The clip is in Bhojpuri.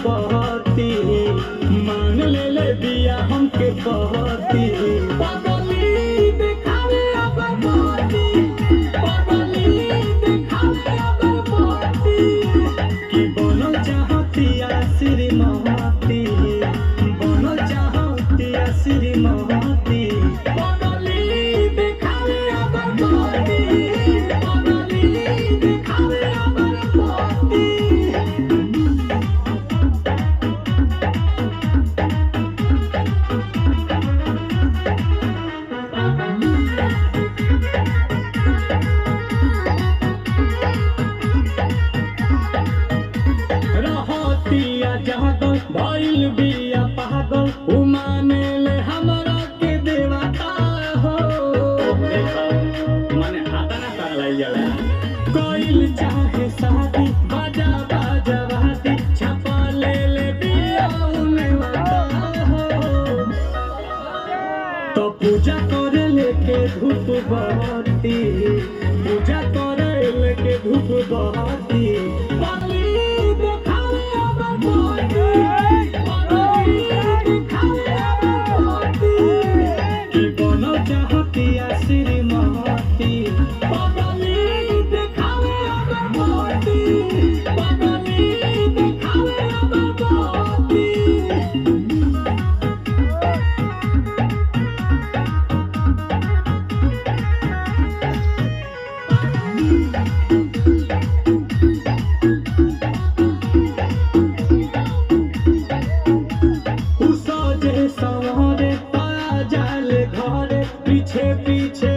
पहती मान ले ले बिया हमके पहती पगली दिखावे अगर पहती पगली दिखावे अगर पहती कि बनल चाहतिया श्रीमती बनल चाहतिया श्रीमती पगली दिखावे अगर पहती पगली दिखावे अगर पहती रहतिया जागल भइल बिया पागल उमाने ले हमरा के देवता हो देखो माने हाथा ना कर लाई जाला कोइल चाहे शादी बाजा बाजा वादी छापा ले ले बिया उने वाता हो तो पूजा करे लेके धूप बहती पूजा करे लेके धूप बहती पगली दिखावे अगर पहती पगली दिखावे अगर पहती कि बनल चाहतिया श्रीमती पगली दिखावे अगर पहती पगली दिखावे अगर पहती सजे सवारे ताया जाले घरे पीछे पीछे